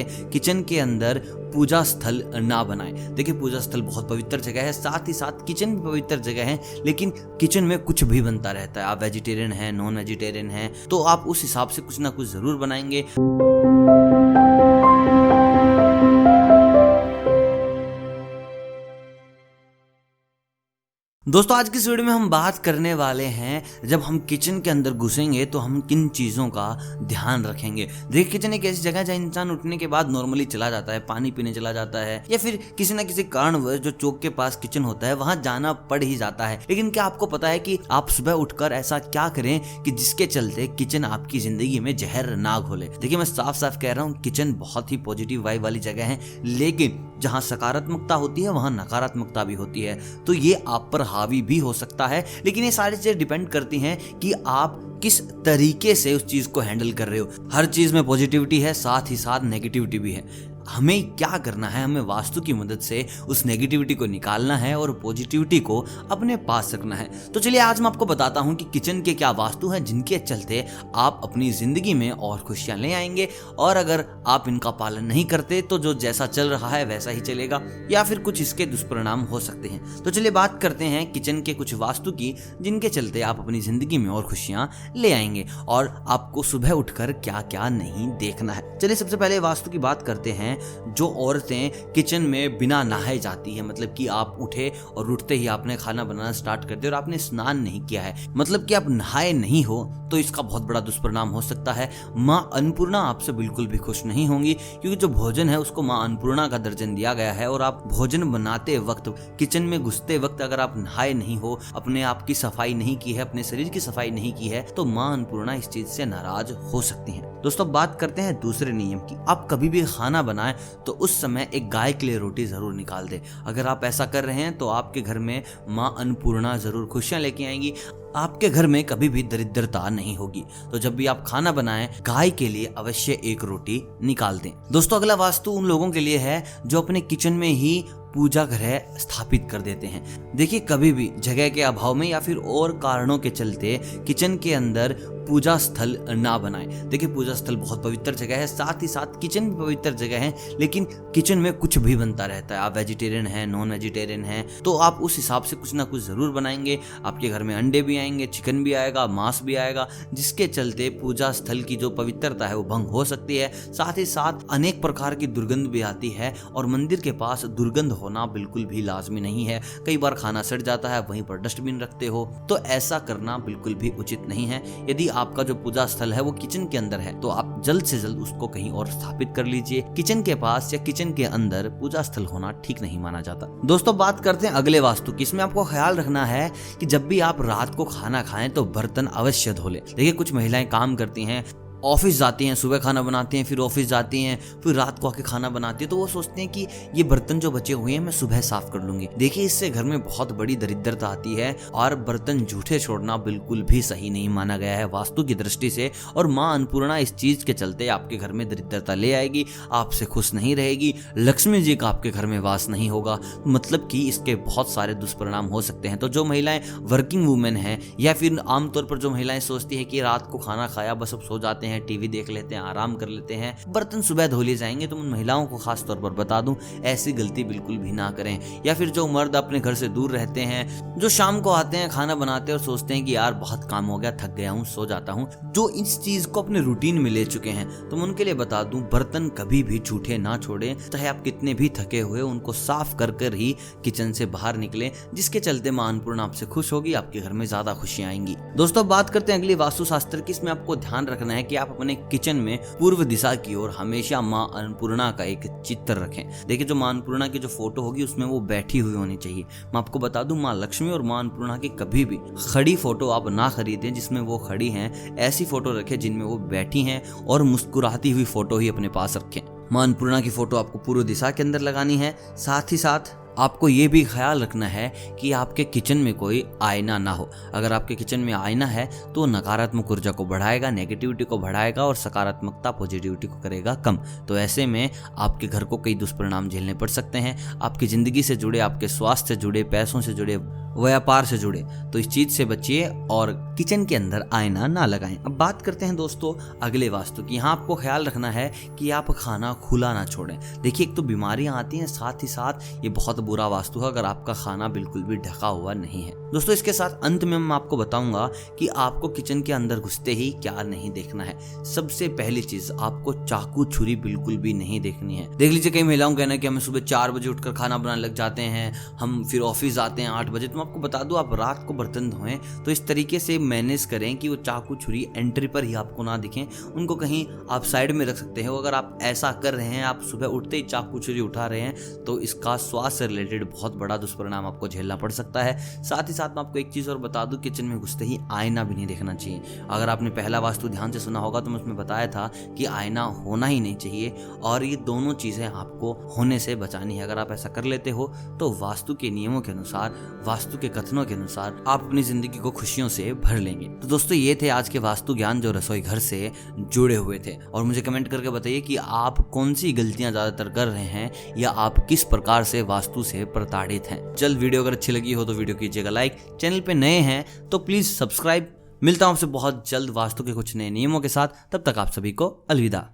चलते किचन के अंदर पूजा स्थल ना बनाएं। देखिए पूजा स्थल बहुत पवित्र जगह है, साथ ही साथ किचन भी पवित्र जगह है, लेकिन किचन में कुछ भी बनता रहता है। आप वेजिटेरियन हैं, नॉन वेजिटेरियन हैं, तो आप उस हिसाब से कुछ ना कुछ जरूर बनाएंगे। दोस्तों आज की इस वीडियो में हम बात करने वाले हैं जब हम किचन के अंदर घुसेंगे तो हम किन चीज़ों का ध्यान रखेंगे। देखिए किचन एक ऐसी जगह है जहाँ इंसान उठने के बाद नॉर्मली चला जाता है, पानी पीने चला जाता है, या फिर किसी न किसी कारणवश जो चौक के पास किचन होता है वहां जाना पड़ ही जाता है। लेकिन क्या आपको पता है कि आप सुबह उठकर ऐसा क्या करें कि जिसके चलते किचन आपकी जिंदगी में जहर ना घोले। देखिए मैं साफ साफ कह रहा हूँ, किचन बहुत ही पॉजिटिव वाइब वाली जगह है, लेकिन जहाँ सकारात्मकता होती है वहाँ नकारात्मकता भी होती है, तो ये आप पर हावी भी हो सकता है। लेकिन ये सारी चीजें डिपेंड करती हैं कि आप किस तरीके से उस चीज को हैंडल कर रहे हो। हर चीज में पॉजिटिविटी है, साथ ही साथ नेगेटिविटी भी है। हमें क्या करना है, हमें वास्तु की मदद से उस नेगेटिविटी को निकालना है और पॉजिटिविटी को अपने पास रखना है। तो चलिए आज मैं आपको बताता हूं कि किचन के क्या वास्तु हैं जिनके चलते आप अपनी जिंदगी में और खुशियां ले आएंगे, और अगर आप इनका पालन नहीं करते तो जो जैसा चल रहा है वैसा ही चलेगा, या फिर कुछ इसके दुष्परिणाम हो सकते हैं। तो चलिए बात करते हैं किचन के कुछ वास्तु की जिनके चलते आप अपनी जिंदगी में और खुशियां ले आएंगे, और आपको सुबह उठकर क्या क्या नहीं देखना है। चलिए सबसे पहले वास्तु की बात करते हैं। जो औरतें किचन में बिना नहाए जाती है, मतलब कि आप उठे और उठते ही आपने खाना बनाना स्टार्ट कर दिया और आपने स्नान नहीं किया है, मतलब कि आप नहाए नहीं हो, तो इसका बहुत बड़ा दुष्परिणाम हो सकता है। माँ अन्नपूर्णा आपसे बिल्कुल भी खुश नहीं होंगी, क्योंकि जो भोजन है उसको माँ अन्नपूर्णा का दर्जन दिया गया है, और आप भोजन बनाते वक्त, किचन में घुसते वक्त अगर आप नहाए नहीं हो, अपने आप की सफाई नहीं की है, अपने शरीर की सफाई नहीं की है, तो माँ अन्नपूर्णा इस चीज से नाराज हो सकती हैं। दोस्तों बात करते हैं दूसरे नियम की। आप कभी भी खाना बनाएं तो उस समय एक गाय के लिए रोटी जरूर निकाल दे। अगर आप ऐसा कर रहे हैं तो आपके घर में माँ अन्नपूर्णा जरूर खुशियां लेके आएंगी, आपके घर में कभी भी दरिद्रता नहीं होगी। तो जब भी आप खाना बनाएं, गाय के लिए अवश्य एक रोटी निकाल दें। दोस्तों अगला वास्तु उन लोगों के लिए है जो अपने किचन में ही पूजा घर स्थापित कर देते हैं। देखिए कभी भी जगह के अभाव में या फिर और कारणों के चलते किचन के अंदर पूजा स्थल ना बनाएं। देखिए पूजा स्थल बहुत पवित्र जगह है, साथ ही साथ किचन भी पवित्र जगह है, लेकिन किचन में कुछ भी बनता रहता है। आप वेजिटेरियन हैं, नॉन वेजिटेरियन हैं, तो आप उस हिसाब से कुछ ना कुछ जरूर बनाएंगे। आपके घर में अंडे भी आएंगे, चिकन भी आएगा, मांस भी आएगा, जिसके चलते पूजा स्थल की जो पवित्रता है वो भंग हो सकती है। साथ ही साथ अनेक प्रकार की दुर्गंध भी आती है, और मंदिर के पास दुर्गंध होना बिल्कुल भी लाजमी नहीं है। कई बार खाना सड़ जाता है, वहीं पर डस्टबिन रखते हो, तो ऐसा करना बिल्कुल भी उचित नहीं है। यदि आपका जो पूजा स्थल है वो किचन के अंदर है, तो आप जल्द से जल्द उसको कहीं और स्थापित कर लीजिए। किचन के पास या किचन के अंदर पूजा स्थल होना ठीक नहीं माना जाता। दोस्तों बात करते हैं अगले वास्तु की। इसमें आपको ख्याल रखना है कि जब भी आप रात को खाना खाएं तो बर्तन अवश्य धो लें। देखिए कुछ महिलाएं काम करती हैं, ऑफिस जाती हैं, सुबह खाना बनाती हैं, फिर ऑफिस जाती हैं, फिर रात को आके खाना बनाती हैं, तो वो सोचते हैं कि ये बर्तन जो बचे हुए हैं मैं सुबह साफ कर लूंगी। देखिए इससे घर में बहुत बड़ी दरिद्रता आती है, और बर्तन झूठे छोड़ना बिल्कुल भी सही नहीं माना गया है वास्तु की दृष्टि से। और माँ अन्नपूर्णा इस चीज के चलते आपके घर में दरिद्रता ले आएगी, आपसे खुश नहीं रहेगी, लक्ष्मी जी का आपके घर में वास नहीं होगा, मतलब कि इसके बहुत सारे दुष्परिणाम हो सकते हैं। तो जो महिलाएं वर्किंग वुमेन हैं, या फिर आमतौर पर जो महिलाएं सोचती है कि रात को खाना खाया बस अब सो जाते हैं, टीवी देख लेते हैं, आराम कर लेते हैं, बर्तन सुबह धो लिए जाएंगे, तो उन महिलाओं को खास तौर पर बता दूं ऐसी गलती बिल्कुल भी ना करें। या फिर जो मर्द अपने घर से दूर रहते हैं, जो शाम को आते हैं, खाना बनाते हैं और सोचते हैं कि यार बहुत काम हो गया, थक गया हूं, सो जाता हूं, जो इस चीज को अपने रूटीन में ले चुके हैं, तो मैं उनके लिए बता दूं बर्तन कभी भी झूठे ना छोड़ें। चाहे आप कितने भी थके हुए, उनको साफ कर कर ही किचन से बाहर निकलें, जिसके चलते मां अन्नपूर्णा आपसे खुश होगी, आपके घर में ज्यादा खुशियां आएंगी। दोस्तों बात करते हैं अगली वास्तु शास्त्र की। इसमें आपको ध्यान रखना है कि आप अपने किचन में पूर्व दिशा की ओर हमेशा मां अन्नपूर्णा का एक चित्र रखें। देखिए जो मां अन्नपूर्णा की जो फोटो होगी उसमें वो बैठी हुई होनी चाहिए। मैं आपको बता दूं मां लक्ष्मी और मां अन्नपूर्णा की कभी भी खड़ी फोटो आप ना खरीदें जिसमें वो खड़ी हैं। ऐसी फोटो रखें जिनमें वो बैठी हैं, और मुस्कुराती हुई फोटो ही अपने पास रखें। मां अन्नपूर्णा की फोटो आपको पूर्व दिशा के अंदर लगानी है। साथ ही साथ आपको ये भी ख्याल रखना है कि आपके किचन में कोई आईना ना हो। अगर आपके किचन में आईना है तो नकारात्मक ऊर्जा को बढ़ाएगा, नेगेटिविटी को बढ़ाएगा, और सकारात्मकता पॉजिटिविटी को करेगा कम। तो ऐसे में आपके घर को कई दुष्परिणाम झेलने पड़ सकते हैं। आपकी जिंदगी से जुड़े, आपके स्वास्थ्य से जुड़े, पैसों से जुड़े व्यापार से जुड़े, तो इस चीज से बचिए और किचन के अंदर आईना ना लगाएं। अब बात करते हैं दोस्तों अगले वास्तु की। यहाँ आपको ख्याल रखना है कि आप खाना खुला ना छोड़ें। देखिए, एक तो बीमारियां आती हैं, साथ ही साथ ये बहुत बुरा वास्तु है अगर आपका खाना बिल्कुल भी ढका हुआ नहीं है। दोस्तों इसके साथ अंत में मैं आपको बताऊंगा कि आपको किचन के अंदर घुसते ही क्या नहीं देखना है। सबसे पहली चीज, आपको चाकू छुरी बिल्कुल भी नहीं देखनी है। देख लीजिए, कई महिलाओं कहना है कि हमें सुबह 4 बजे उठकर खाना बनाने लग जाते हैं, हम फिर ऑफिस आते हैं 8 बजे। तो मैं आपको बता दूं, आप रात को बर्तन धोएं तो इस तरीके से मैनेज करें कि वो चाकू छुरी एंट्री पर ही आपको ना दिखें, उनको कहीं आप साइड में रख सकते हैं। अगर आप ऐसा कर रहे हैं, आप सुबह उठते ही चाकू छुरी उठा रहे हैं, तो इसका स्वास्थ्य से रिलेटेड बहुत बड़ा दुष्परिणाम आपको झेलना पड़ सकता है। साथ ही साथ मैं आपको एक चीज और बता दूं, किचन में घुसते ही आईना भी नहीं देखना चाहिए। अगर आपने पहला वास्तु ध्यान से सुना होगा तो मैं उसमें बताया था कि आईना होना ही नहीं चाहिए, और ये दोनों चीजें आपको होने से बचानी है। अगर आप ऐसा कर लेते हो तो वास्तु के नियमों के अनुसार, वास्तु के कथनों के अनुसार आप अपनी जिंदगी को खुशियों से भर लेंगे। तो दोस्तों ये थे आज के वास्तु ज्ञान जो रसोई घर से जुड़े हुए थे। और मुझे कमेंट करके बताइए कि आप कौन सी गलतियां ज्यादातर कर रहे हैं, या आप किस प्रकार से वास्तु से प्रताड़ित हैं। चल, वीडियो अगर अच्छी लगी हो तो वीडियो कीजिएगा लाइक, चैनल पे नए हैं तो प्लीज सब्सक्राइब। मिलता हूं आपसे बहुत जल्द वास्तु के कुछ नए नियमों के साथ। तब तक आप सभी को अलविदा।